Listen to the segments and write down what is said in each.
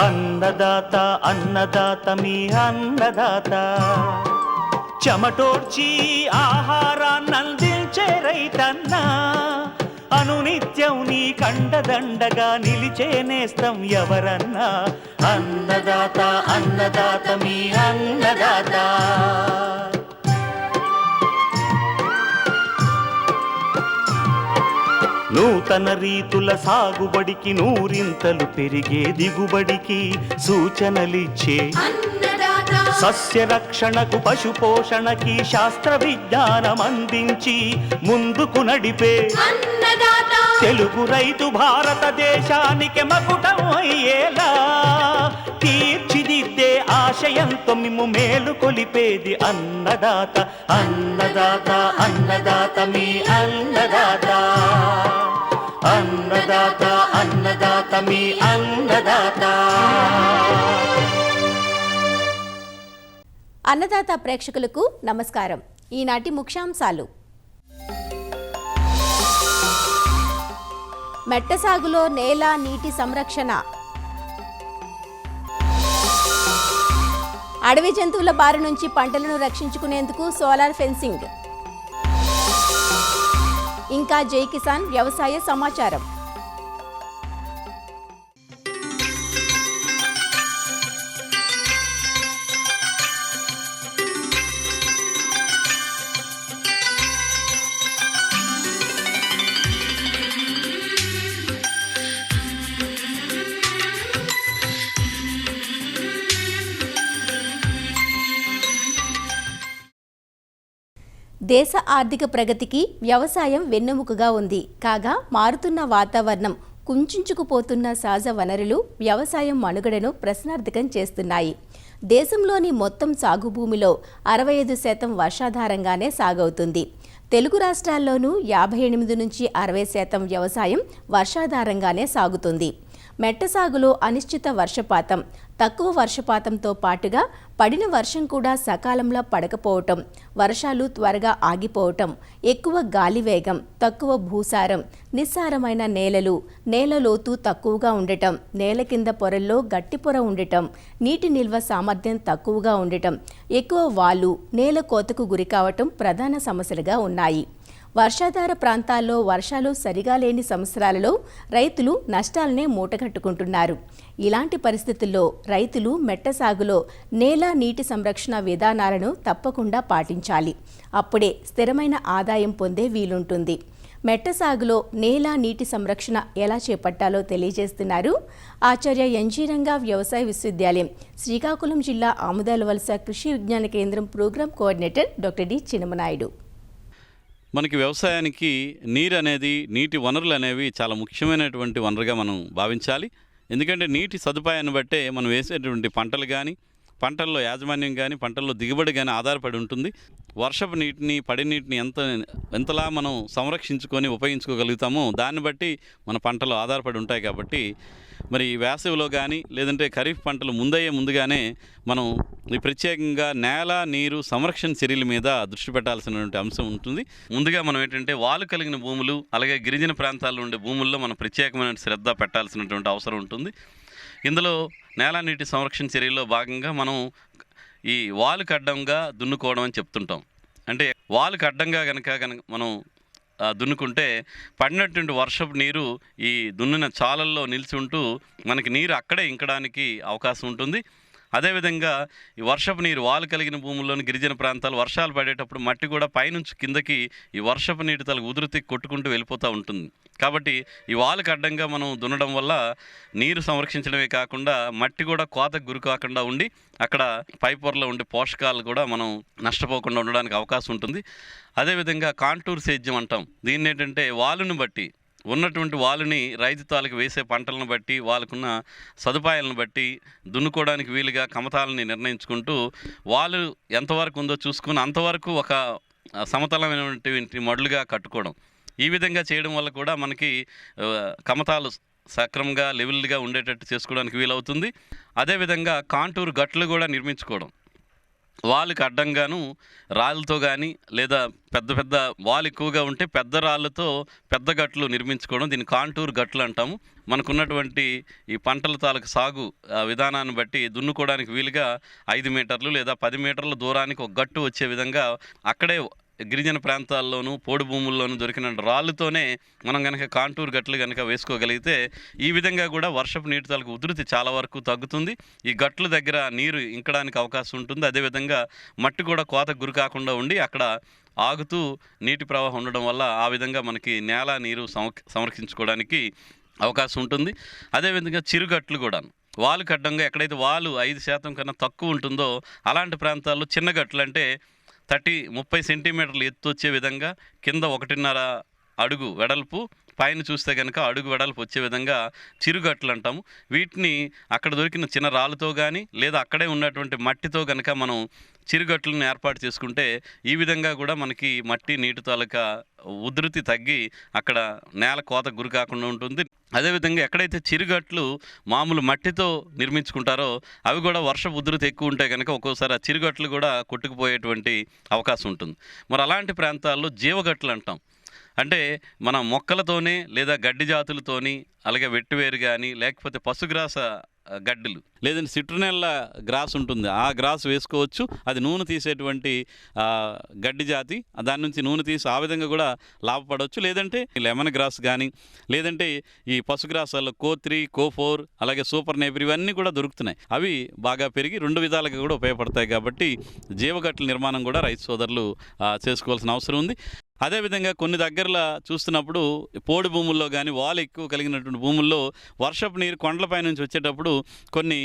అన్నదాత అన్నదాత మీ అన్నదాత, చెమటోడ్చి ఆహారాన్నందించే రైతన్న, అనునిత్యం నీ కండదండగా నిలిచే నేస్తం ఎవరన్నా. అన్నదాత అన్నదాత మీ అన్నదాత. నూతన రీతుల సాగుబడికి, నూరింతలు పెరిగే దిగుబడికి సూచనలిచ్చే సస్య రక్షణకు, పశు పోషణకి శాస్త్ర విజ్ఞానం అందించి ముందుకు నడిపే తెలుగు రైతు భారతదేశానికి మకుటం అయ్యేలా తీర్చిదిద్దే ఆశయంతో మిమ్ము మేలు కొలిపేది అన్నదాత. అన్నదాత అన్నదాత మీ అన్నదాత. అన్నదాత అన్నదాత మీ అన్నదాత. అన్నదాత ప్రేక్షకులకు నమస్కారం. ఈనాటి ముఖ్యాంశాలు: మెట్ట సాగులో నేల నీటి సంరక్షణ, అడవి జంతువుల బారి నుంచి పంటలను రక్షించుకునేందుకు సోలార్ ఫెన్సింగ్, ఇంకా జై కిసాన్ వ్యవసాయ సమాచారం. దేశ ఆర్థిక ప్రగతికి వ్యవసాయం వెన్నెముకగా ఉంది. కాగా మారుతున్న వాతావరణం, కుంచుకుపోతున్న సహజ వనరులు వ్యవసాయం మనుగడను ప్రశ్నార్థకం చేస్తున్నాయి. దేశంలోని మొత్తం సాగు భూమిలో 65% వర్షాధారంగానే సాగవుతుంది. తెలుగు రాష్ట్రాల్లోనూ 58 నుంచి 60% వ్యవసాయం వర్షాధారంగానే సాగుతుంది. మెట్ట సాగులో అనిశ్చిత వర్షపాతం, తక్కువ వర్షపాతంతో పాటుగా పడిన వర్షం కూడా సకాలంలో పడకపోవటం, వర్షాలు త్వరగా ఆగిపోవటం, ఎక్కువ గాలి వేగం, తక్కువ భూసారం, నిస్సారమైన నేలలు, నేల లోతు తక్కువగా ఉండటం, నేల కింద పొరల్లో గట్టి పొర ఉండటం, నీటి నిల్వ సామర్థ్యం తక్కువగా ఉండటం, ఎక్కువ వాలు, నేల కోతకు గురి కావటం ప్రధాన సమస్యలుగా ఉన్నాయి. వర్షాధార ప్రాంతాల్లో వర్షాలు సరిగా లేని సంవత్సరాలలో రైతులు నష్టాలనే మూటగట్టుకుంటున్నారు. ఇలాంటి పరిస్థితుల్లో రైతులు మెట్ట సాగులో నేల నీటి సంరక్షణ విధానాలను తప్పకుండా పాటించాలి. అప్పుడే స్థిరమైన ఆదాయం పొందే వీలుంటుంది. మెట్ట సాగులో నేల నీటి సంరక్షణ ఎలా చేపట్టాలో తెలియజేస్తున్నారు ఆచార్య ఎన్జీ రంగా వ్యవసాయ విశ్వవిద్యాలయం, శ్రీకాకుళం జిల్లా ఆముదాల వలస Krishi Vignana Kendram program coordinator doctor D Chinnamanaidu. మనకి వ్యవసాయానికి నీరు అనేది, నీటి వనరులు అనేవి చాలా ముఖ్యమైనటువంటి వనరుగా మనం భావించాలి. ఎందుకంటే నీటి సదుపాయాన్ని బట్టే మనం వేసేటువంటి పంటలు కానీ, పంటల్లో యాజమాన్యం కానీ, పంటల్లో దిగుబడి కానీ ఆధారపడి ఉంటుంది. వర్షపు నీటిని, పడి నీటిని ఎంతలా మనం సంరక్షించుకొని ఉపయోగించుకోగలుగుతామో దాన్ని బట్టి మన పంటలు ఆధారపడి ఉంటాయి. కాబట్టి మరి వేసవిలో కానీ లేదంటే ఖరీఫ్ పంటలు ముందుగానే మనం ఈ ప్రత్యేకంగా నేల నీరు సంరక్షణ చర్యల మీద దృష్టి పెట్టాల్సినటువంటి అంశం ఉంటుంది. ముందుగా మనం ఏంటంటే వాలు కలిగిన భూములు, అలాగే గిరిజన ప్రాంతాల్లో ఉండే భూముల్లో మనం ప్రత్యేకమైన శ్రద్ధ పెట్టాల్సినటువంటి అవసరం ఉంటుంది. ఇందులో నేల నీటి సంరక్షణ చర్యల్లో భాగంగా మనం ఈ వాలుకి అడ్డంగా దున్నుకోవడం అని చెప్తుంటాం. అంటే వాలుకి అడ్డంగా కనుక మనం దున్నుకుంటే పడినటువంటి వర్షపు నీరు ఈ దున్నిన చాలల్లో నిలిచి ఉంటూ మనకి నీరు అక్కడే ఇంకడానికి అవకాశం ఉంటుంది. అదేవిధంగా ఈ వర్షపు నీరు వాలు కలిగిన భూముల్లోని గిరిజన ప్రాంతాలు వర్షాలు పడేటప్పుడు మట్టి కూడా పైనుంచి కిందకి ఈ వర్షపు నీటి తల ఉధృతి కొట్టుకుంటూ వెళ్ళిపోతూ ఉంటుంది. కాబట్టి ఈ వాలుకి అడ్డంగా మనం దున్నడం వల్ల నీరు సంరక్షించడమే కాకుండా మట్టి కూడా కోతకు గురి కాకుండా ఉండి అక్కడ పై పొరలో ఉండే పోషకాలు కూడా మనం నష్టపోకుండా ఉండడానికి అవకాశం ఉంటుంది. అదేవిధంగా కాంటూర్ సేద్యం అంటాం. దీన్ని ఏంటంటే వాలుని బట్టి, ఉన్నటువంటి వాలుని రైతు తాలకు వేసే పంటలను బట్టి, వాళ్ళకున్న సదుపాయాలను బట్టి దున్నుకోవడానికి వీలుగా కమతాలని నిర్ణయించుకుంటూ వాలు ఎంతవరకు ఉందో చూసుకుని అంతవరకు ఒక సమతలమైనటువంటి మడులుగా కట్టుకోవడం. ఈ విధంగా చేయడం వల్ల కూడా మనకి కమతాలు సక్రమంగా లెవెల్గా ఉండేటట్టు చేసుకోవడానికి వీలవుతుంది. అదేవిధంగా కాంటూర్ గట్లు కూడా నిర్మించుకోవడం. వాలుకి అడ్డంగాను రాళ్ళతో కానీ లేదా పెద్ద పెద్ద వాలు ఎక్కువగా ఉంటే పెద్ద రాళ్ళతో పెద్ద గట్లు నిర్మించుకోవడం, దీన్ని కాంటూర్ గట్లు అంటాము. మనకున్నటువంటి ఈ పంటల తాలూకు సాగు విధానాన్ని బట్టి దున్నుకోవడానికి వీలుగా 5 మీటర్లు లేదా 10 మీటర్ల దూరానికి ఒక గట్టు వచ్చే విధంగా అక్కడే గిరిజన ప్రాంతాల్లోనూ పోడు భూముల్లోనూ దొరికిన రాళ్ళతోనే మనం కనుక కాంటూర్ గట్లు కనుక వేసుకోగలిగితే ఈ విధంగా కూడా వర్షపు నీటి తాలూకు ఉధృతి చాలా వరకు తగ్గుతుంది. ఈ గట్ల దగ్గర నీరు ఇంకడానికి అవకాశం ఉంటుంది. అదేవిధంగా మట్టి కూడా కోతకు గురి కాకుండా ఉండి అక్కడ ఆగుతూ నీటి ప్రవాహం ఉండడం వల్ల ఆ విధంగా మనకి నేల నీరు సంరక్షించుకోవడానికి అవకాశం ఉంటుంది. అదేవిధంగా చిరుగట్లు కూడా వాలుకి అడ్డంగా ఎక్కడైతే వాలు 5% కన్నా తక్కువ ఉంటుందో అలాంటి ప్రాంతాల్లో చిన్న గట్లు అంటే 30 సెంటీమీటర్లు ఎత్తు వచ్చే విధంగా కింద 1.5 అడుగు వెడల్పు, పైన చూస్తే కనుక అడుగు వెడల్పు వచ్చే విధంగా చిరుగట్లు అంటాము. వీటిని అక్కడ దొరికిన చిన్న రాళ్ళతో కానీ లేదా అక్కడే ఉన్నటువంటి మట్టితో కనుక మనం చిరుగట్లను ఏర్పాటు చేసుకుంటే ఈ విధంగా కూడా మనకి మట్టి నీటి తాలూకా ఉధృతి తగ్గి అక్కడ నేల కోత గురి కాకుండా ఉంటుంది. అదేవిధంగా ఎక్కడైతే చిరుగట్లు మామూలు మట్టితో నిర్మించుకుంటారో అవి కూడా వర్ష ఉధృతి ఎక్కువ ఉంటే కనుక ఒక్కోసారి ఆ చిరుగట్లు కూడా కొట్టుకుపోయేటువంటి అవకాశం ఉంటుంది. మరి అలాంటి ప్రాంతాల్లో జీవగట్లు అంటాం. అంటే మన మొక్కలతోనే లేదా గడ్డి జాతులతోని అలాగే వెట్టివేరు కానీ లేకపోతే పశుగ్రాస గడ్డలు లేదంటే సిట్రునెల్ల గ్రాస్ ఉంటుంది, ఆ గ్రాస్ వేసుకోవచ్చు. అది నూనె తీసేటువంటి గడ్డి జాతి, దాని నుంచి నూనె తీసి ఆ విధంగా కూడా లాభపడవచ్చు. లేదంటే లెమన్ గ్రాస్ కానీ లేదంటే ఈ పశుగ్రాసాల్లో కో3, కో4 అలాగే సూపర్ నేపిర్ ఇవన్నీ కూడా దొరుకుతున్నాయి. అవి బాగా పెరిగి 2 విధాలుగా కూడా ఉపయోగపడతాయి. కాబట్టి జీవగట్ల నిర్మాణం కూడా రైతు సోదరులు చేసుకోవాల్సిన అవసరం ఉంది. అదేవిధంగా కొన్ని దగ్గరలో చూస్తున్నప్పుడు పోడు భూముల్లో కానీ వాలు ఎక్కువ కలిగినటువంటి భూముల్లో వర్షపు నీరు కొండలపై నుంచి వచ్చేటప్పుడు కొన్ని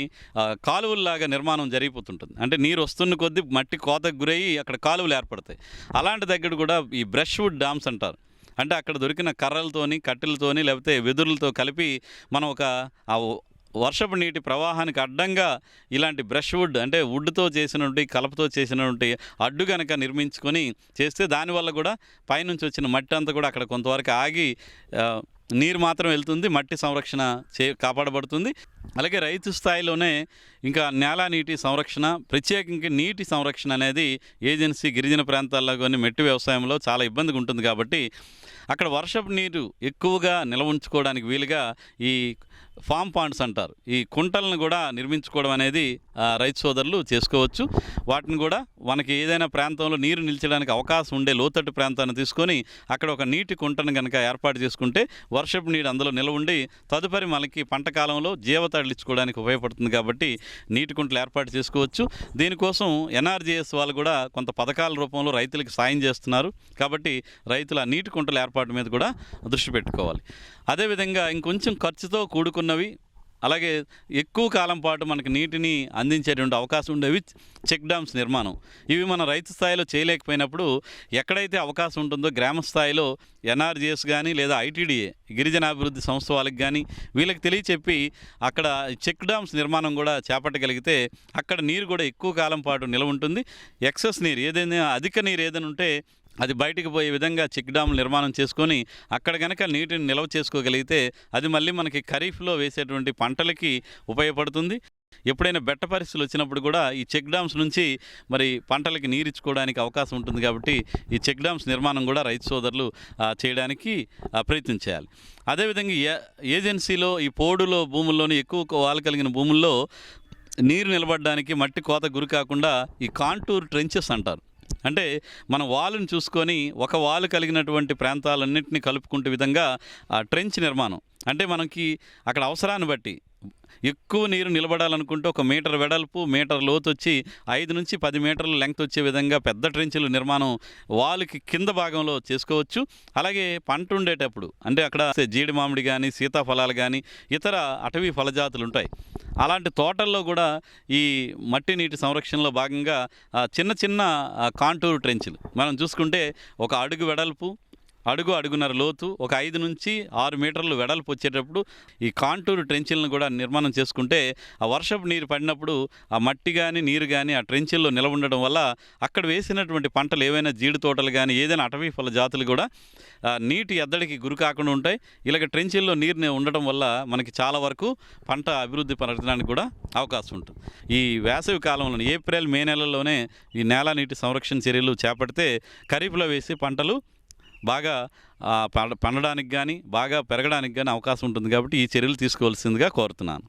కాలువల్లాగా నిర్మాణం జరిగిపోతుంటుంది. అంటే నీరు వస్తున్న కొద్దీ మట్టి కోతకు గురయ్యి అక్కడ కాలువలు ఏర్పడతాయి. అలాంటి దగ్గర కూడా ఈ బ్రష్ వుడ్ డ్యామ్స్ అంటారు. అంటే అక్కడ దొరికిన కర్రలతోని కట్టెలతోని లేకపోతే వెదురులతో కలిపి మనం ఒక వర్షపు నీటి ప్రవాహానికి అడ్డంగా ఇలాంటి బ్రష్ వుడ్ అంటే వుడ్తో చేసినటువంటి కలపతో చేసినటువంటి అడ్డు కనుక నిర్మించుకొని చేస్తే దానివల్ల కూడా పైనుంచి వచ్చిన మట్టి అంతా కూడా అక్కడ కొంతవరకు ఆగి నీరు మాత్రం వెళ్తుంది, మట్టి సంరక్షణ కాపాడబడుతుంది. అలాగే రైతు స్థాయిలోనే ఇంకా నేల నీటి సంరక్షణ, ప్రత్యేకంగా నీటి సంరక్షణ అనేది ఏజెన్సీ గిరిజన ప్రాంతాల్లో కొన్ని మెట్టు వ్యవసాయంలో చాలా ఇబ్బందిగా ఉంటుంది. కాబట్టి అక్కడ వర్షపు నీరు ఎక్కువగా నిల్వ ఉంచుకోవడానికి వీలుగా ఈ ఫామ్ పాండ్స్ అంటారు, ఈ కుంటలను కూడా నిర్మించుకోవడం అనేది రైతు సోదరులు చేసుకోవచ్చు. వాటిని కూడా మనకి ఏదైనా ప్రాంతంలో నీరు నిలిచడానికి అవకాశం ఉండే లోతట్టు ప్రాంతాన్ని తీసుకొని అక్కడ ఒక నీటి కుంటను కనుక ఏర్పాటు చేసుకుంటే వర్షపు నీరు అందులో నిల్వ ఉండి తదుపరి మనకి పంట కాలంలో జీవతడిలించుకోవడానికి ఉపయోగపడుతుంది. కాబట్టి నీటి కుంటలు ఏర్పాటు చేసుకోవచ్చు. దీనికోసం ఎన్ఆర్జీఎస్ వాళ్ళు కూడా కొంత పథకాల రూపంలో రైతులకు సాయం చేస్తున్నారు. కాబట్టి రైతుల నీటి కుంటల ఏర్పాటు మీద కూడా దృష్టి పెట్టుకోవాలి. అదేవిధంగా ఇంకొంచెం ఖర్చుతో కూడుకున్నవి అలాగే ఎక్కువ కాలం పాటు మనకు నీటిని అందించేటువంటి అవకాశం ఉండేవి చెక్ డ్యామ్స్ నిర్మాణం. ఇవి మన రైతు స్థాయిలో చేయలేకపోయినప్పుడు ఎక్కడైతే అవకాశం ఉంటుందో గ్రామ స్థాయిలో ఎన్ఆర్జీఎస్ కానీ లేదా ఐటీడీఏ గిరిజనాభివృద్ధి సంస్థ వాళ్ళకి కానీ వీళ్ళకి తెలియచెప్పి అక్కడ చెక్ డ్యామ్స్ నిర్మాణం కూడా చేపట్టగలిగితే అక్కడ నీరు కూడా ఎక్కువ కాలం పాటు నిలవ ఉంటుంది. ఎక్సెస్ నీరు ఏదైనా అధిక నీరు ఏదైనా ఉంటే అది బయటికి పోయే విధంగా చెక్ డ్యామ్ నిర్మాణం చేసుకొని అక్కడ కనుక నీటిని నిల్వ చేసుకోగలిగితే అది మళ్ళీ మనకి ఖరీఫ్లో వేసేటువంటి పంటలకి ఉపయోగపడుతుంది. ఎప్పుడైనా బెట్ట పరిస్థితులు వచ్చినప్పుడు కూడా ఈ చెక్ డ్యామ్స్ నుంచి మరి పంటలకి నీరిచ్చుకోవడానికి అవకాశం ఉంటుంది. కాబట్టి ఈ చెక్ డ్యామ్స్ నిర్మాణం కూడా రైతు సోదరులు చేయడానికి ప్రయత్నం చేయాలి. అదేవిధంగా ఏజెన్సీలో ఈ పోడులో భూముల్లోని ఎక్కువ వాలు కలిగిన భూముల్లో నీరు నిలబడడానికి మట్టి కోత గురి కాకుండా ఈ కాంటూర్ ట్రెంచెస్ అంటారు. అంటే మన వాలుని చూసుకొని ఒక వాలు కలిగినటువంటి ప్రాంతాలన్నింటినీ కలుపుకుంటే విధంగా ట్రెంచ్ నిర్మాణం అంటే మనకి అక్కడ అవసరాన్ని బట్టి ఎక్కువ నీరు నిలబడాలనుకుంటే 1 మీటర్ వెడల్పు, మీటర్ లోతు వచ్చి 5 నుంచి 10 మీటర్ల లెంగ్త్ వచ్చే విధంగా పెద్ద ట్రెంచులు నిర్మాణం వాలుకి కింద భాగంలో చేసుకోవచ్చు. అలాగే పంట ఉండేటప్పుడు అంటే అక్కడ జీడి మామిడి కానీ సీతాఫలాలు కానీ ఇతర అటవీ ఫలజాతులు ఉంటాయి. అలాంటి తోటల్లో కూడా ఈ మట్టి నీటి సంరక్షణలో భాగంగా చిన్న చిన్న కాంటూర్ ట్రెంచులు మనం చూసుకుంటే 1 అడుగు వెడల్పు అడుగున్నర లోతు, ఒక 5 నుంచి 6 మీటర్లు వెడల్పు వచ్చేటప్పుడు ఈ కాంటూరు ట్రెంచిల్ని కూడా నిర్మాణం చేసుకుంటే ఆ వర్షపు నీరు పడినప్పుడు ఆ మట్టి కానీ నీరు కానీ ఆ ట్రెంచిల్లో నిలవ ఉండడం వల్ల అక్కడ వేసినటువంటి పంటలు ఏవైనా జీడి తోటలు కానీ ఏదైనా అటవీ ఫల జాతులు కూడా నీటి ఎద్దడికి గురి కాకుండా ఉంటాయి. ఇలాగ ట్రెంచిల్లో నీరు ఉండటం వల్ల మనకి చాలా వరకు పంట అభివృద్ధి పరచడానికి కూడా అవకాశం ఉంటుంది. ఈ వేసవి కాలంలో ఏప్రిల్ మే నెలల్లోనే ఈ నేల నీటి సంరక్షణ చర్యలు చేపడితే ఖరీఫ్లో వేసి పంటలు బాగా పండడానికి కానీ బాగా పెరగడానికి కానీ అవకాశం ఉంటుంది. కాబట్టి ఈ చర్యలు తీసుకోవాల్సిందిగా కోరుతున్నాను.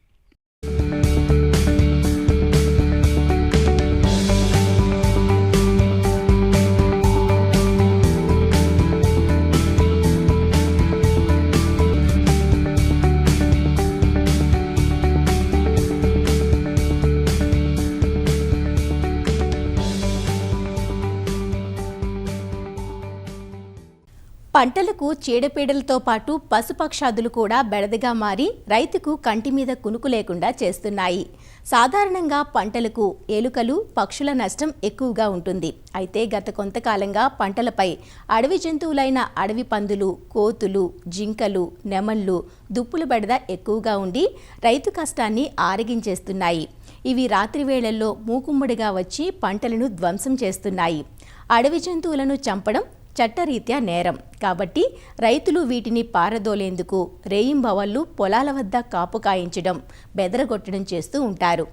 పంటలకు చీడపీడలతో పాటు పశుపక్షాదులు కూడా బెడదగా మారి రైతుకు కంటి మీద కునుకు లేకుండా చేస్తున్నాయి. సాధారణంగా పంటలకు ఎలుకలు, పక్షుల నష్టం ఎక్కువగా ఉంటుంది. అయితే గత కొంతకాలంగా పంటలపై అడవి జంతువులైన అడవి పందులు, కోతులు, జింకలు, నెమళ్ళు, దుప్పుల బెడద ఎక్కువగా ఉండి రైతు కష్టాన్ని ఆరగించేస్తున్నాయి. ఇవి రాత్రి వేళల్లో మూకుమ్మడిగా వచ్చి పంటలను ధ్వంసం చేస్తున్నాయి. అడవి జంతువులను చంపడం చట్టరీత్యా నేరం కాబట్టి రైతులు వీటిని పారదోలేందుకు రేయింబవళ్లు పొలాల వద్ద కాపు కాయించడం, బెదరగొట్టడం చేస్తూ ఉంటారు.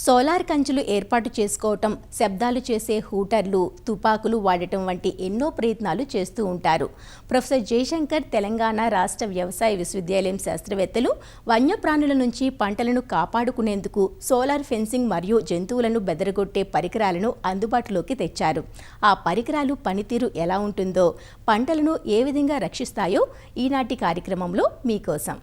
సోలార్ కంచెలు ఏర్పాటు చేసుకోవటం, శబ్దాలు చేసే హూటర్లు, తుపాకులు వాడటం వంటి ఎన్నో ప్రయత్నాలు చేస్తూ ఉంటారు. ప్రొఫెసర్ జయశంకర్ తెలంగాణ రాష్ట్ర వ్యవసాయ విశ్వవిద్యాలయం శాస్త్రవేత్తలు వన్యప్రాణుల నుంచి పంటలను కాపాడుకునేందుకు సోలార్ ఫెన్సింగ్ మరియు జంతువులను బెదరగొట్టే పరికరాలను అందుబాటులోకి తెచ్చారు. ఆ పరికరాలు పనితీరు ఎలా ఉంటుందో, పంటలను ఏ విధంగా రక్షిస్తాయో ఈనాటి కార్యక్రమంలో మీకోసం.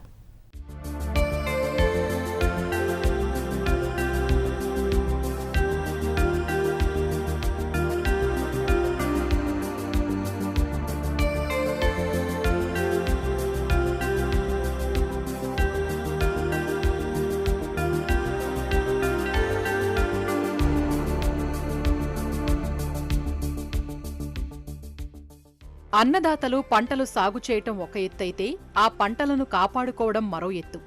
అన్నదాతలు పంటలు సాగు చేయటం ఒక ఎత్తైతే ఆ పంటలను కాపాడుకోవడం మరో ఎత్తు.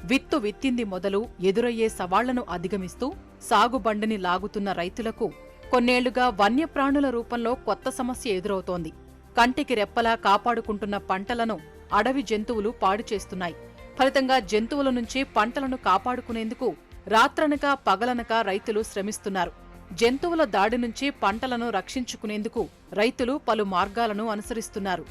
విత్తు విత్తింది మొదలు ఎదురయ్యే సవాళ్లను అధిగమిస్తూ సాగుబండిని లాగుతున్న రైతులకు కొన్నేళ్లుగా వన్యప్రాణుల రూపంలో కొత్త సమస్య ఎదురవుతోంది. కంటికి రెప్పలా కాపాడుకుంటున్న పంటలను అడవి జంతువులు పాడు చేస్తున్నాయి. ఫలితంగా జంతువుల నుంచి పంటలను కాపాడుకునేందుకు రాత్రనక పగలనక రైతులు శ్రమిస్తున్నారు. జంతువుల దాడి నుంచి పంటలను రక్షించుకునేందుకు రైతులు పలు మార్గాలను అనుసరిస్తున్నారు.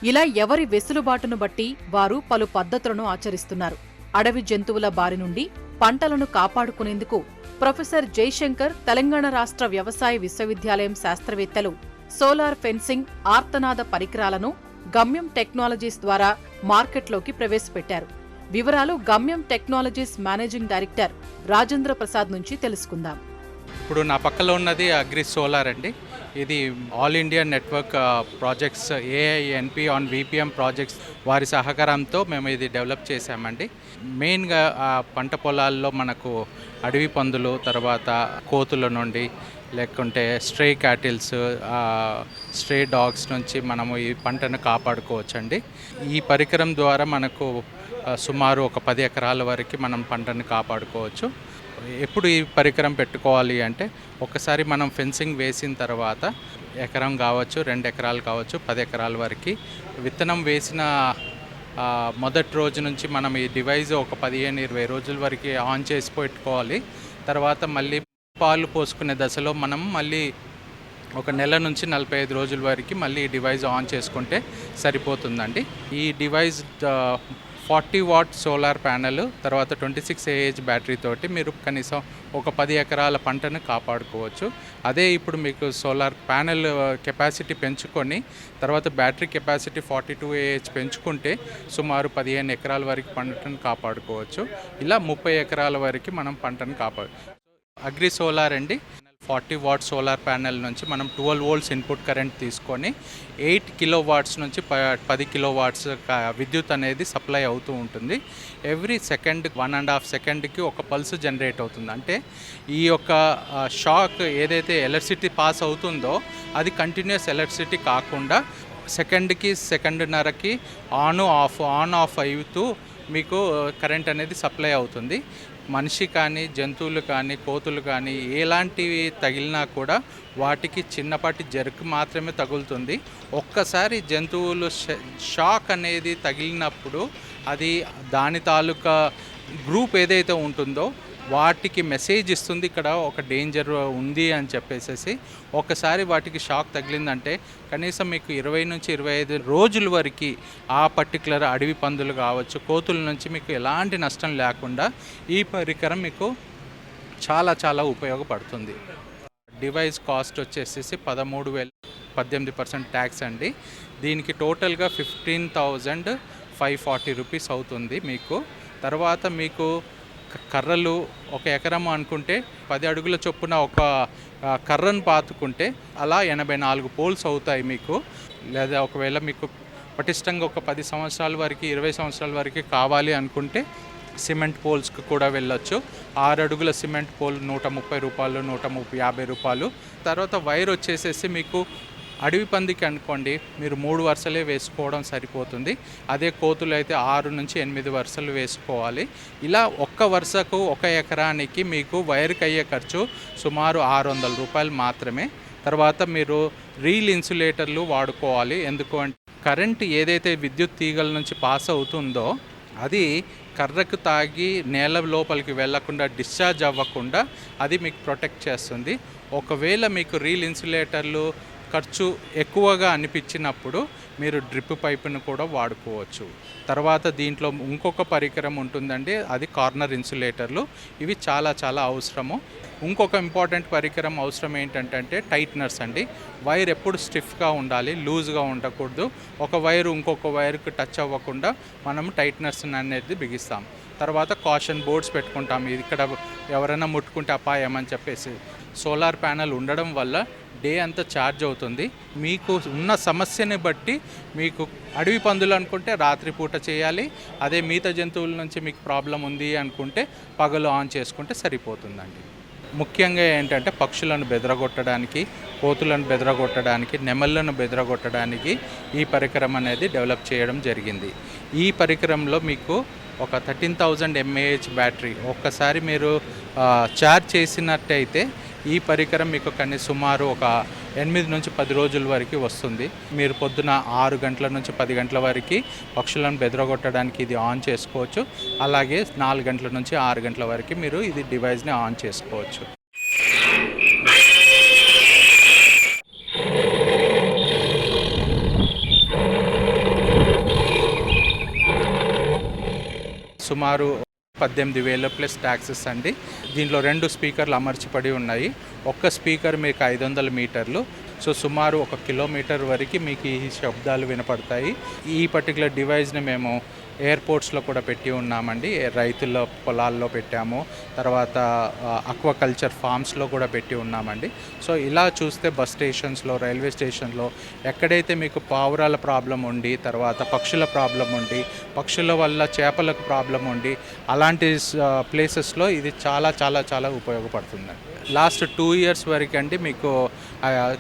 ఇలా ఎవరి వెసులుబాటును బట్టి వారు పలు పద్ధతులను ఆచరిస్తున్నారు. అడవి జంతువుల బారి నుండి పంటలను కాపాడుకునేందుకు ప్రొఫెసర్ జయశంకర్ తెలంగాణ రాష్ట్ర వ్యవసాయ విశ్వవిద్యాలయం శాస్త్రవేత్తలు సోలార్ ఫెన్సింగ్, ఆర్తనాద పరికరాలను గమ్యం టెక్నాలజీస్ ద్వారా మార్కెట్లోకి ప్రవేశపెట్టారు. వివరాలు గమ్యం technologies managing director Rajendra Prasad నుంచి తెలుసుకుందాం. ఇప్పుడు నా పక్కలో ఉన్నది అగ్రి సోలార్ అండి. ఇది all India network projects AINP on VPM projects వారి సహకారంతో మేము ఇది డెవలప్ చేశామండి. మెయిన్గా పంట పొలాల్లో మనకు అడవి పందులు, తర్వాత కోతుల నుండి లేకుంటే స్ట్రే క్యాటిల్స్, స్ట్రే డాగ్స్ నుంచి మనము ఈ పంటను కాపాడుకోవచ్చండి. ఈ పరికరం ద్వారా మనకు సుమారు ఒక 10 ఎకరాల వరకు మనం పంటను కాపాడుకోవచ్చు. ఎప్పుడు ఈ పరికరం పెట్టుకోవాలి అంటే, ఒకసారి మనం ఫెన్సింగ్ వేసిన తర్వాత ఎకరం కావచ్చు, 2 ఎకరాలు కావచ్చు, 10 ఎకరాల వరకు విత్తనం వేసిన మొదటి రోజు నుంచి మనం ఈ డివైజ్ ఒక 15-20 రోజుల వరకు ఆన్ చేసి పెట్టుకోవాలి. తర్వాత మళ్ళీ పాలు పోసుకునే దశలో మనం మళ్ళీ ఒక నెల నుంచి 45 రోజుల వరకు మళ్ళీ ఈ డివైజ్ ఆన్ చేసుకుంటే సరిపోతుందండి. ఈ డివైజ్ 40 వాట్ సోలార్ ప్యానెల్, తర్వాత 26 AH బ్యాటరీ తోటి మీరు కనీసం ఒక 10 ఎకరాల పంటను కాపాడుకోవచ్చు. అదే ఇప్పుడు మీకు సోలార్ ప్యానెల్ కెపాసిటీ పెంచుకొని తర్వాత బ్యాటరీ కెపాసిటీ 42 AH పెంచుకుంటే సుమారు 15 ఎకరాల వరకు పంటను కాపాడుకోవచ్చు. ఇలా 30 ఎకరాల వరకు మనం పంటను అగ్రి సోలార్ అండి. 40 వాట్ సోలార్ ప్యానెల్ నుంచి మనం 12 వోల్ట్స్ ఇన్పుట్ కరెంట్ తీసుకొని 8 కిలోవాట్స్ నుంచి 10 కిలోవాట్స్ విద్యుత్ అనేది సప్లై అవుతూ ఉంటుంది. ఎవ్రీ సెకండ్ 1.5 సెకండ్కి ఒక పల్స్ జనరేట్ అవుతుంది. అంటే ఈ యొక్క షాక్ ఏదైతే ఎలక్ట్రిసిటీ పాస్ అవుతుందో అది కంటిన్యూస్ ఎలక్ట్రిసిటీ కాకుండా సెకండ్కి సెకండ్న్నరకి ఆన్ ఆఫ్ అవుతూ మీకు కరెంట్ అనేది సప్లై అవుతుంది. మనిషి కానీ జంతువులు కానీ కోతులు కానీ ఎలాంటివి తగిలినా కూడా వాటికి చిన్నపాటి జర్క్ మాత్రమే తగులుతుంది. ఒక్కసారి జంతువులు షాక్ అనేది తగిలినప్పుడు అది దాని తాలూకా గ్రూప్ ఏదైతే ఉంటుందో వాటికి మెసేజ్ ఇస్తుంది, ఇక్కడ ఒక డేంజర్ ఉంది అని చెప్పేసి. ఒకసారి వాటికి షాక్ తగిలిందంటే కనీసం మీకు 20 నుంచి 25 రోజుల వరకు ఆ పర్టికులర్ అడవి పందులు కావచ్చు, కోతుల నుంచి మీకు ఎలాంటి నష్టం లేకుండా ఈ పరికరం మీకు చాలా చాలా ఉపయోగపడుతుంది. డివైస్ కాస్ట్ వచ్చేసి 13,000, 18% ట్యాక్స్ అండి. దీనికి టోటల్గా 15,540 రూపీస్ అవుతుంది మీకు. తర్వాత మీకు కర్రలు ఒక ఎకరం అనుకుంటే 10 అడుగుల చొప్పున ఒక కర్రను పాతుకుంటే అలా 84 పోల్స్ అవుతాయి మీకు. లేదా ఒకవేళ మీకు పటిష్టంగా ఒక 10 సంవత్సరాల వరకు 20 సంవత్సరాల వరకు కావాలి అనుకుంటే సిమెంట్ పోల్స్కి కూడా వెళ్ళొచ్చు. 6 అడుగుల సిమెంట్ పోల్ 130 రూపాయలు, 150 రూపాయలు. తర్వాత వైర్ వచ్చేసేసి మీకు అడవి పందికి అనుకోండి మీరు 3 వరుసలే వేసుకోవడం సరిపోతుంది. అదే కోతులు అయితే 6 నుంచి 8 వరుసలు వేసుకోవాలి. ఇలా ఒక్క వరుసకు 1 ఎకరానికి మీకు వైర్కి అయ్యే ఖర్చు సుమారు 600 రూపాయలు మాత్రమే. తర్వాత మీరు రీల్ ఇన్సులేటర్లు వాడుకోవాలి. ఎందుకు అంటే కరెంట్ ఏదైతే విద్యుత్ తీగల నుంచి పాస్ అవుతుందో అది కర్రకు తాగి నేల లోపలికి వెళ్లకుండా డిశ్చార్జ్ అవ్వకుండా అది మీకు ప్రొటెక్ట్ చేస్తుంది. ఒకవేళ మీకు రీల్ ఇన్సులేటర్లు ఖర్చు ఎక్కువగా అనిపించినప్పుడు మీరు డ్రిప్ పైపును కూడా వాడుకోవచ్చు. తర్వాత దీంట్లో ఇంకొక పరికరం ఉంటుందండి, అది కార్నర్ ఇన్సులేటర్లు. ఇవి చాలా చాలా అవసరము. ఇంకొక ఇంపార్టెంట్ పరికరం అవసరం ఏంటంటే టైట్నర్స్ అండి. వైర్ ఎప్పుడు స్టిఫ్గా ఉండాలి, లూజ్గా ఉండకూడదు. ఒక వైరు ఇంకొక వైర్కి టచ్ అవ్వకుండా మనం టైట్నర్స్ అనేది బిగిస్తాం. తర్వాత కాషన్ బోర్డ్స్ పెట్టుకుంటాం, ఇక్కడ ఎవరైనా ముట్టుకుంటే అపాయం అని చెప్పేసి. సోలార్ ప్యానెల్ ఉండడం వల్ల డే అంతా ఛార్జ్ అవుతుంది. మీకు ఉన్న సమస్యని బట్టి మీకు అడవి పందులు అనుకుంటే రాత్రిపూట చేయాలి. అదే మిగతా జంతువుల నుంచి మీకు ప్రాబ్లం ఉంది అనుకుంటే పగలు ఆన్ చేసుకుంటే సరిపోతుందండి. ముఖ్యంగా ఏంటంటే పక్షులను బెదరగొట్టడానికి, కోతులను బెదరగొట్టడానికి, నెమళ్ళను బెదరగొట్టడానికి ఈ పరికరం అనేది డెవలప్ చేయడం జరిగింది. ఈ పరికరంలో మీకు ఒక 13,000 mAh బ్యాటరీ ఒక్కసారి మీరు ఛార్జ్ చేసినట్టయితే ఈ పరికరం మీకు సుమారు ఒక 8 నుంచి 10 రోజుల వరకు వస్తుంది. మీరు పొద్దున 6 గంటల నుంచి 10 గంటల వరకు పక్షులను బెదరగొట్టడానికి ఇది ఆన్ చేసుకోవచ్చు. అలాగే 4 గంటల నుంచి 6 గంటల వరకు మీరు ఇది డివైస్ని ఆన్ చేసుకోవచ్చు. సుమారు 18,000 ప్లస్ ట్యాక్సెస్ అండి. దీంట్లో 2 స్పీకర్లు అమర్చబడి ఉన్నాయి. ఒక్క స్పీకర్ మీకు 500 మీటర్లు. సో సుమారు 1 కిలోమీటర్ వరకు మీకు ఈ శబ్దాలు వినపడతాయి. ఈ పర్టికులర్ డివైస్ని మేము ఎయిర్పోర్ట్స్లో కూడా పెట్టి ఉన్నామండి. రైతుల పొలాల్లో పెట్టాము, తర్వాత అక్వాకల్చర్ ఫార్మ్స్లో కూడా పెట్టి ఉన్నామండి. సో ఇలా చూస్తే బస్ స్టేషన్స్లో, రైల్వే స్టేషన్లో ఎక్కడైతే మీకు పావురాల ప్రాబ్లం ఉండి, తర్వాత పక్షుల ప్రాబ్లం ఉండి, పక్షుల వల్ల చేపలకు ప్రాబ్లం ఉండి, అలాంటి ప్లేసెస్లో ఇది చాలా చాలా చాలా ఉపయోగపడుతుందండి. లాస్ట్ 2 ఇయర్స్ వరకు అండి మీకు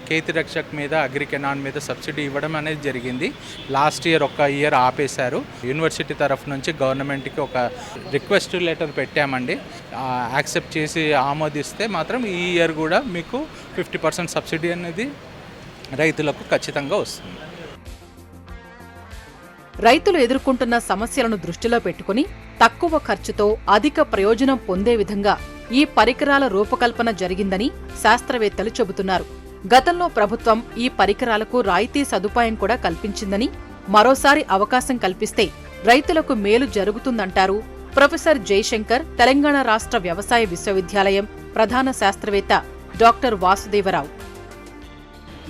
కేతి రక్షక్ మీద, అగ్రికెనాన్ మీద సబ్సిడీ ఇవ్వడం అనేది జరిగింది. లాస్ట్ ఇయర్ 1 ఇయర్ ఆపేశారు. యూనివర్సిటీ తరఫు నుంచి గవర్నమెంట్కి ఒక రిక్వెస్ట్ లెటర్ పెట్టామండి. యాక్సెప్ట్ చేసి ఆమోదిస్తే మాత్రం ఈ ఇయర్ కూడా మీకు 50% సబ్సిడీ అనేది రైతులకు ఖచ్చితంగా వస్తుంది. రైతులు ఎదుర్కొంటున్న సమస్యలను దృష్టిలో పెట్టుకుని తక్కువ ఖర్చుతో అధిక ప్రయోజనం పొందే విధంగా ఈ పరికరాల రూపకల్పన జరిగిందని శాస్త్రవేత్తలు చెబుతున్నారు. గతంలో ప్రభుత్వం ఈ పరికరాలకు రాయితీ సదుపాయం కూడా కల్పించిందని, మరోసారి అవకాశం కల్పిస్తే రైతులకు మేలు జరుగుతుందంటారు ప్రొఫెసర్ జయశంకర్, తెలంగాణ రాష్ట్ర వ్యవసాయ విశ్వవిద్యాలయం ప్రధాన శాస్త్రవేత్త డాక్టర్ వాసుదేవరావు.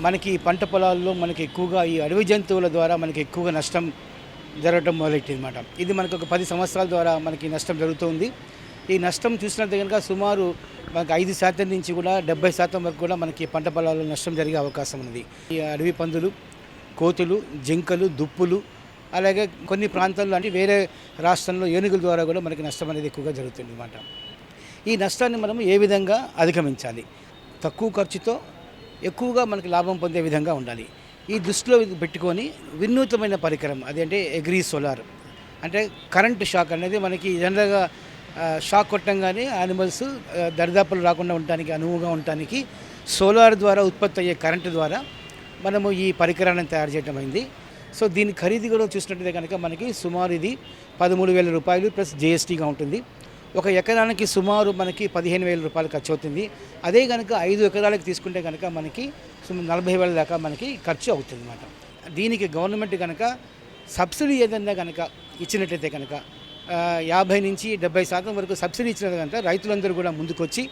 మనకి పంట పొలాల్లో మనకి ఎక్కువగా ఈ అడవి జంతువుల ద్వారా మనకి ఎక్కువగా నష్టం జరగడం మొదలెట్టిందన్నమాట. ఇది మనకు ఒక 10 సంవత్సరాల ద్వారా మనకి నష్టం జరుగుతుంది. ఈ నష్టం చూసినట్టు కనుక సుమారు మనకి 5% నుంచి కూడా 70% వరకు కూడా మనకి పంట పొలాల్లో నష్టం జరిగే అవకాశం ఉంది. ఈ అడవి పందులు, కోతులు, జింకలు, దుప్పులు, అలాగే కొన్ని ప్రాంతాల్లో అంటే వేరే రాష్ట్రంలో ఏనుగుల ద్వారా కూడా మనకి నష్టం అనేది ఎక్కువగా జరుగుతుంది అన్నమాట. ఈ నష్టాన్ని మనం ఏ విధంగా అధిగమించాలి? తక్కువ ఖర్చుతో ఎక్కువగా మనకి లాభం పొందే విధంగా ఉండాలి. ఈ దృష్టిలో పెట్టుకొని వినూత్నమైన పరికరం అదేంటే అగ్రి సోలార్, అంటే కరెంటు షాక్ అనేది మనకి జనరల్గా షాక్ కొట్టంగానే యానిమల్స్ దరిదాపులు రాకుండా ఉండటానికి, అనువుగా ఉండటానికి సోలార్ ద్వారా ఉత్పత్తి అయ్యే కరెంటు ద్వారా మనము ఈ పరికరాన్ని తయారు చేయడం అయింది. సో దీని ఖరీదు కూడా చూసినట్టయితే కనుక మనకి సుమారు ఇది 13,000 రూపాయలు ప్లస్ GSTగా ఉంటుంది. ఒక ఎకరానికి సుమారు మనకి 15,000 రూపాయలు ఖర్చు అవుతుంది. అదే కనుక 5 ఎకరాలకు తీసుకుంటే కనుక మనకి 40,000 దాకా మనకి ఖర్చు అవుతుంది అన్నమాట. దీనికి గవర్నమెంట్ కనుక సబ్సిడీ ఏదైనా కనుక ఇచ్చినట్లయితే కనుక 50 నుంచి 70% వరకు సబ్సిడీ ఇచ్చినట్టు కనుక రైతులందరూ కూడా ముందుకొచ్చి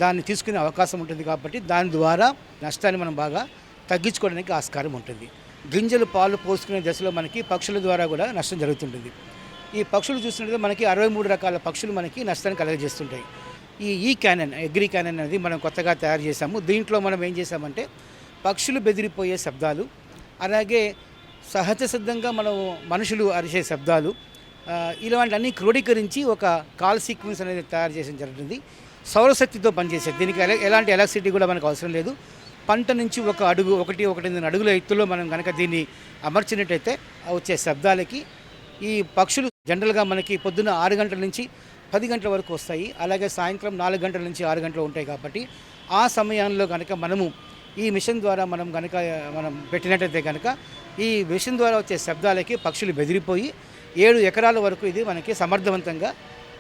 దాన్ని తీసుకునే అవకాశం ఉంటుంది. కాబట్టి దాని ద్వారా నష్టాన్ని మనం బాగా తగ్గించుకోవడానికి ఆస్కారం ఉంటుంది. గింజలు పాలు పోసుకునే దశలో మనకి పక్షుల ద్వారా కూడా నష్టం జరుగుతుంటుంది. ఈ పక్షులు చూసినట్లయితే మనకి 63 రకాల పక్షులు మనకి నష్టాన్ని కలగజేస్తుంటాయి. ఈ క్యానన్, అగ్రి క్యానన్ అనేది మనం కొత్తగా తయారు చేసాము. దీంట్లో మనం ఏం చేసామంటే పక్షులు బెదిరిపోయే శబ్దాలు, అలాగే సహజ సిద్ధంగా మనం మనుషులు అరిచే శబ్దాలు, ఇలాంటివన్నీ క్రోడీకరించి ఒక కాల్ సీక్వెన్స్ అనేది తయారు చేయడం జరుగుతుంది. సౌరశక్తితో పనిచేసేది. దీనికి ఎలాంటి ఎలక్ట్రిసిటీ కూడా మనకు అవసరం లేదు. పంట నుంచి 1.8 అడుగుల ఎత్తులో మనం కనుక దీన్ని అమర్చినట్టయితే వచ్చే శబ్దాలకి ఈ పక్షులు జనరల్గా మనకి పొద్దున్న 6 గంటల నుంచి 10 గంటల వరకు వస్తాయి. అలాగే సాయంత్రం 4 గంటల నుంచి 6 గంటలు ఉంటాయి. కాబట్టి ఆ సమయంలో కనుక మనము ఈ మిషన్ ద్వారా మనం పెట్టినట్టయితే కనుక ఈ మిషన్ ద్వారా వచ్చే శబ్దాలకి పక్షులు బెదిరిపోయి 7 ఎకరాల వరకు ఇది మనకి సమర్థవంతంగా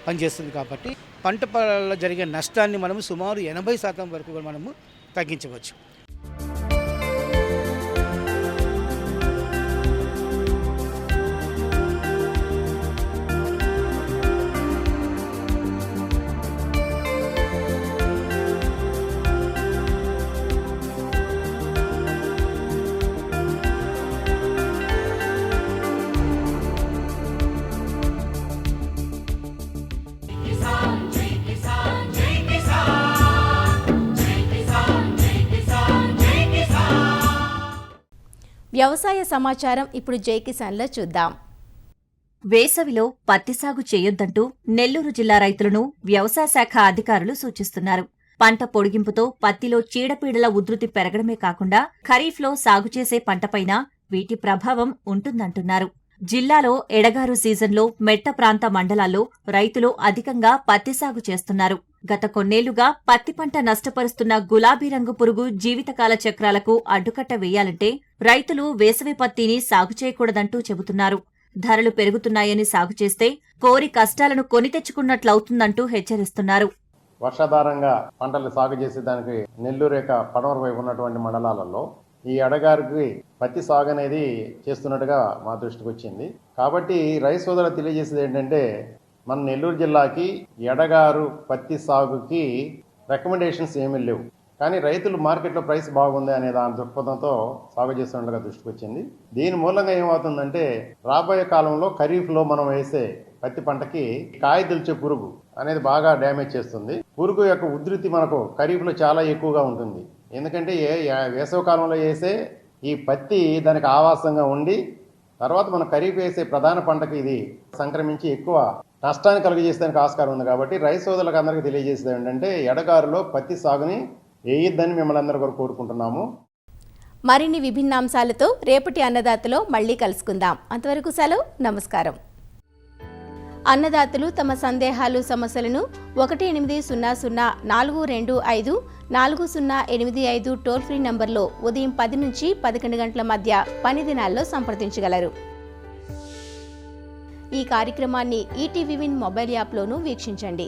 పనిచేస్తుంది. కాబట్టి పంట పొలాల్లో జరిగే నష్టాన్ని మనము సుమారు 80% వరకు కూడా మనము తగ్గించవచ్చు. వ్యవసాయ సమాచారం ఇప్పుడు జై కిసాన్లో చూద్దాం. వేసవిలో పత్తి సాగు చేయొద్దంటూ నెల్లూరు జిల్లా రైతులను వ్యవసాయ శాఖ అధికారులు సూచిస్తున్నారు. పంట పొడిగింపుతో పత్తిలో చీడపీడల ఉధృతి పెరగడమే కాకుండా ఖరీఫ్లో సాగు చేసే పంటపైన వీటి ప్రభావం ఉంటుందంటున్నారు. జిల్లాలో ఎడగారు సీజన్లో మెట్ట ప్రాంత మండలాల్లో రైతులు అధికంగా పత్తి సాగు చేస్తున్నారు. గత కొన్నేళ్లుగా పత్తి పంట నష్టపరుస్తున్న గులాబీ రంగు పురుగు జీవితకాల చక్రాలకు అడ్డుకట్ట వేయాలంటే రైతులు వేసవి పత్తిని సాగు చేయకూడదంటూ చెబుతున్నారు. ధరలు పెరుగుతున్నాయని సాగు చేస్తే కోరి కష్టాలను కొని తెచ్చుకున్నట్లవుతుందంటూ హెచ్చరిస్తున్నారు. వర్షాధారంగా పంటలు సాగు చేసేదానికి నెల్లూరు యొక్క పడమర వైపు ఉన్నటువంటి మండలాలలో ఈ ఎడగారికి పత్తి సాగు అనేది చేస్తున్నట్టుగా మా దృష్టికి వచ్చింది. కాబట్టి రైతు సోదరులు తెలియజేసేది ఏంటంటే మన నెల్లూరు జిల్లాకి ఎడగారు పత్తి సాగుకి రికమెండేషన్స్ ఏమీ లేవు. కానీ రైతులు మార్కెట్లో ప్రైస్ బాగుంది అనే దాని దృక్పథంతో సాగు చేస్తున్నట్టుగా దృష్టికి వచ్చింది. దీని మూలంగా ఏమవుతుందంటే రాబోయే కాలంలో ఖరీఫ్లో మనం వేసే పత్తి పంటకి కాయ దిల్చే పురుగు అనేది బాగా డ్యామేజ్ చేస్తుంది. పురుగు యొక్క ఉధృతి మనకు ఖరీఫ్లో చాలా ఎక్కువగా ఉంటుంది. ఎందుకంటే వేసవి కాలంలో వేసే ఈ పత్తి దానికి ఆవాసంగా ఉండి తర్వాత మనం ఖరీఫ్ వేసే ప్రధాన పంటకి ఇది సంక్రమించి ఎక్కువ నష్టాన్ని కలుగజేసేదానికి ఆస్కారం ఉంది. కాబట్టి రైతు సోదరులకు అందరికీ తెలియజేసేది ఏంటంటే ఎడగారులో పత్తి సాగుని వేయొద్దని మిమ్మల్ని అందరూ కూడా కోరుకుంటున్నాము. మరిన్ని విభిన్నాంశాలతో రేపటి అన్నదాతలో మళ్ళీ కలుసుకుందాం. అంతవరకు సెలవు, నమస్కారం. అన్నదాతలు తమ సందేహాలు, సమస్యలను 1800-425-4085 టోల్ ఫ్రీ నంబర్లో ఉదయం 10 నుంచి 11 గంటల మధ్య పని దినాల్లో సంప్రదించగలరు. ఈ కార్యక్రమాన్ని ఈటీవీ విన్ మొబైల్ యాప్లోనూ వీక్షించండి.